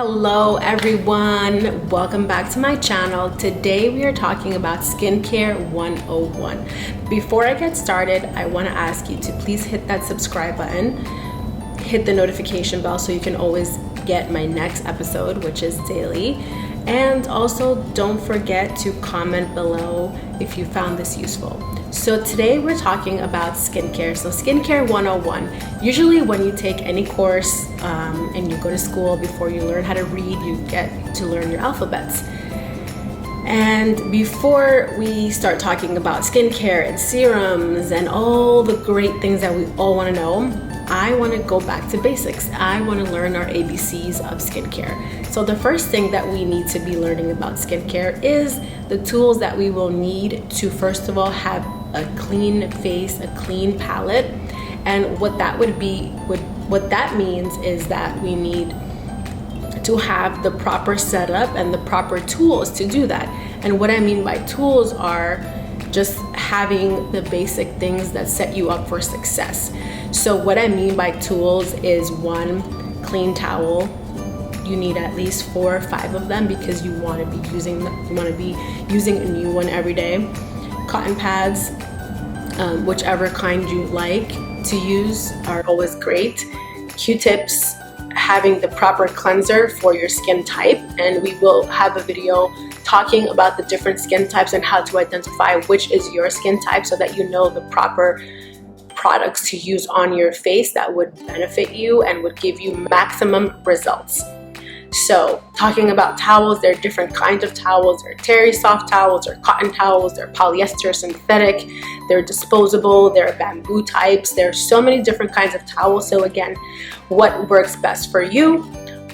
Hello everyone, welcome back to my channel. Today we are talking about skincare 101. Before I get started, I want to ask you to please hit that subscribe button, hit the notification bell so you can always get my next episode, which is daily. And also don't forget to comment below if you found this useful. So today we're talking about skincare. So skincare 101. Usually when you take any course and you go to school, before you learn how to read, you get to learn your alphabets. And before we start talking about skincare and serums and all the great things that we all want to know, I want to go back to basics. I want to learn our ABCs of skincare. So the first thing that we need to be learning about skincare is the tools that we will need to, first of all, have a clean face, a clean palette. And what that means is that we need to have the proper setup and the proper tools to do that. And what I mean by tools are just having the basic things that set you up for success. So what I mean by tools is one, clean towel. You need at least 4 or 5 of them because you want to be using a new one every day. Cotton pads, whichever kind you like to use, are always great. Q-tips, having the proper cleanser for your skin type, and we will have a video talking about the different skin types and how to identify which is your skin type so that you know the proper products to use on your face that would benefit you and would give you maximum results. So talking about towels, there are different kinds of towels. There are terry soft towels, there are cotton towels, there are polyester synthetic, they're disposable, there are bamboo types. There are so many different kinds of towels. So again, what works best for you,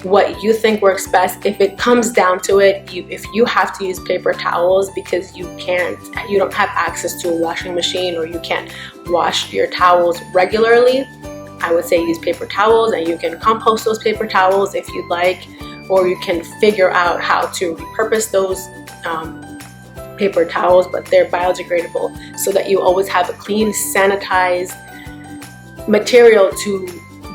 what you think works best. If it comes down to it, if you have to use paper towels because you don't have access to a washing machine or you can't wash your towels regularly, I would say use paper towels, and you can compost those paper towels if you'd like, or you can figure out how to repurpose those paper towels, but they're biodegradable, so that you always have a clean, sanitized material to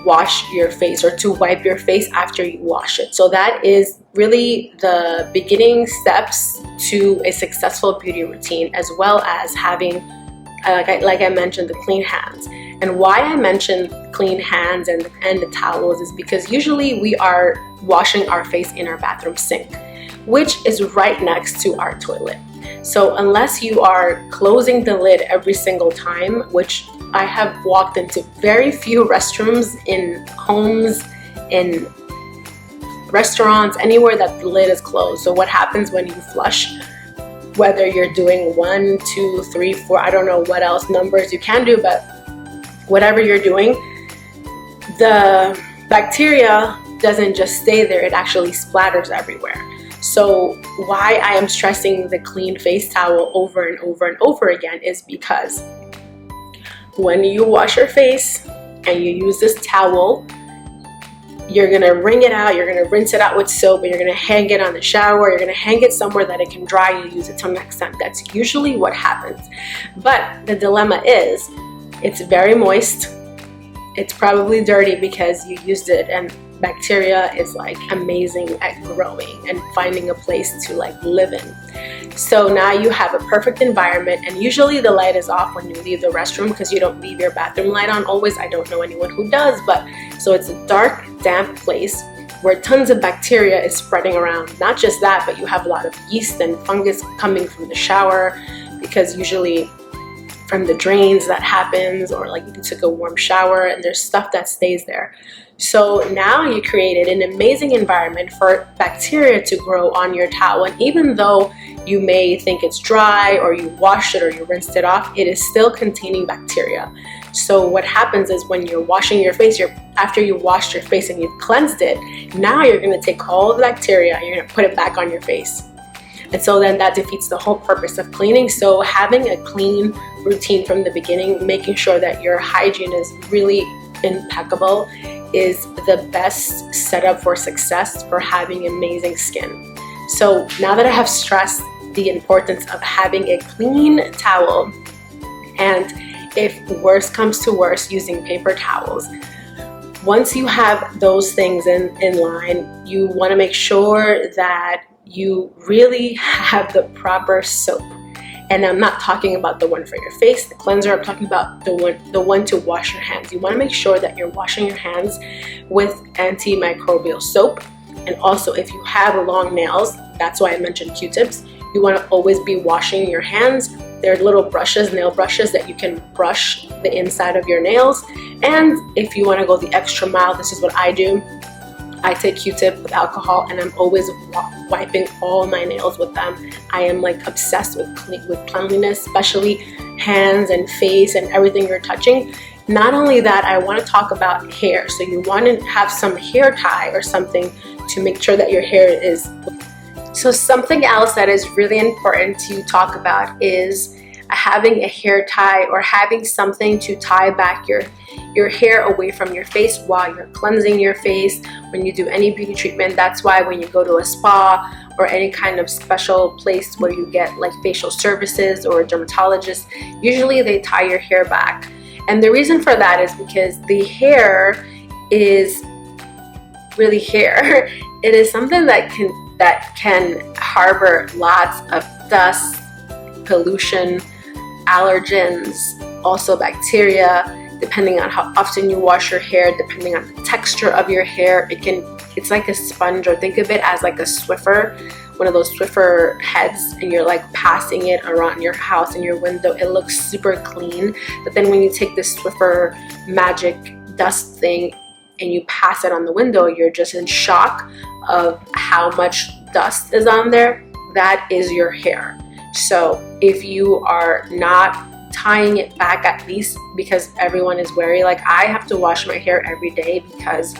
wash your face or to wipe your face after you wash it. So that is really the beginning steps to a successful beauty routine, as well as having, like I mentioned, the clean hands. And why I mentioned clean hands and the towels is because usually we are washing our face in our bathroom sink, which is right next to our toilet. So unless you are closing the lid every single time, which I have walked into very few restrooms in homes, in restaurants, anywhere that the lid is closed. So what happens when you flush, whether you're doing 1, 2, 3, 4, I don't know what else numbers you can do, but whatever you're doing, the bacteria doesn't just stay there, it actually splatters everywhere. So why I am stressing the clean face towel over and over and over again is because when you wash your face and you use this towel, you're gonna wring it out, you're gonna rinse it out with soap, and you're gonna hang it on the shower, you're gonna hang it somewhere that it can dry, you use it till next time. That's usually what happens. But the dilemma is, it's very moist, it's probably dirty because you used it, and bacteria is like amazing at growing and finding a place to like live in. So now you have a perfect environment, and usually the light is off when you leave the restroom because you don't leave your bathroom light on always. I don't know anyone who does, but so it's a dark, damp place where tons of bacteria is spreading around. Not just that, but you have a lot of yeast and fungus coming from the shower, because usually from the drains that happens, or like you took a warm shower and there's stuff that stays there. So now you created an amazing environment for bacteria to grow on your towel, and even though you may think it's dry or you washed it or you rinsed it off, it is still containing bacteria. So what happens is when you're washing your face, after you washed your face and you've cleansed it, now you're going to take all the bacteria and you're going to put it back on your face. And so then that defeats the whole purpose of cleaning. So having a clean routine from the beginning, making sure that your hygiene is really impeccable, is the best setup for success for having amazing skin. So now that I have stressed the importance of having a clean towel, and if worse comes to worse, using paper towels, Once you have those things in line, you want to make sure that you really have the proper soap. And I'm not talking about the one for your face, the cleanser. I'm talking about the one to wash your hands. You want to make sure that you're washing your hands with antimicrobial soap. And also, if you have long nails, that's why I mentioned Q-tips, you want to always be washing your hands. There are little brushes, nail brushes, that you can brush the inside of your nails. And if you want to go the extra mile, this is what I do. I take Q-tip with alcohol and I'm always wiping all my nails with them. I am like obsessed with cleanliness, especially hands and face and everything you're touching. Not only that, I want to talk about hair. So you want to have some hair tie or something to make sure that your hair is. So something else that is really important to talk about is having a hair tie or having something to tie back your hair away from your face while you're cleansing your face. When you do any beauty treatment, that's why when you go to a spa or any kind of special place where you get like facial services or a dermatologist, usually they tie your hair back. And the reason for that is because the hair is really hair. It is something that can harbor lots of dust, pollution, allergens, also bacteria. Depending on how often you wash your hair, depending on the texture of your hair, it's like a sponge, or think of it as like a Swiffer, one of those Swiffer heads, and you're like passing it around your house and your window. It looks super clean, but then when you take this Swiffer magic dust thing and you pass it on the window, you're just in shock of how much dust is on there. That is your hair. So if you are not tying it back, at least, because everyone is wary, like I have to wash my hair every day because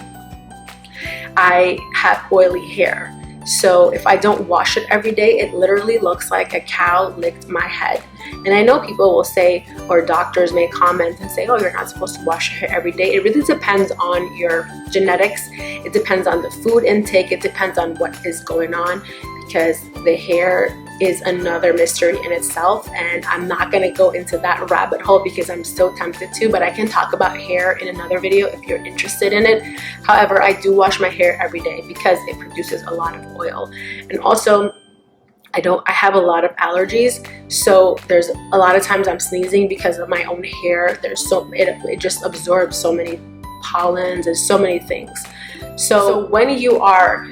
I have oily hair. So if I don't wash it every day, it literally looks like a cow licked my head. And I know people will say, or doctors may comment and say, oh, you're not supposed to wash your hair every day. It really depends on your genetics. It depends on the food intake. It depends on what is going on, because the hair is another mystery in itself, and I'm not going to go into that rabbit hole because I'm so tempted to, but I can talk about hair in another video if you're interested in it. However, I do wash my hair every day because it produces a lot of oil. And also, I have a lot of allergies, so there's a lot of times I'm sneezing because of my own hair. It just absorbs so many pollens and so many things. So when you are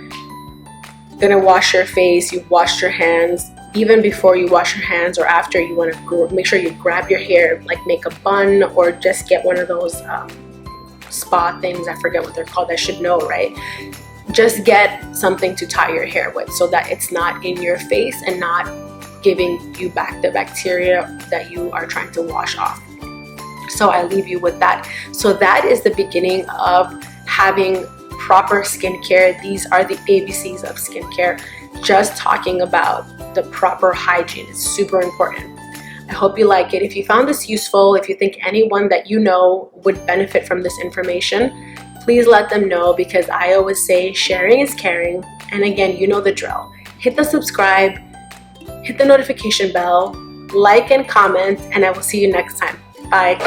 gonna wash your face, you've washed your hands, even before you wash your hands or after, you want to make sure you grab your hair, like make a bun, or just get one of those spa things. I forget what they're called. I should know, right? Just get something to tie your hair with so that it's not in your face and not giving you back the bacteria that you are trying to wash off. So I leave you with that. So that is the beginning of having proper skincare. These are the ABCs of skincare. Just talking about the proper hygiene is super important. I hope you like it. If you found this useful, if you think anyone that you know would benefit from this information, please let them know, because I always say sharing is caring. And again, you know the drill. Hit the subscribe, hit the notification bell, like and comment, and I will see you next time. Bye.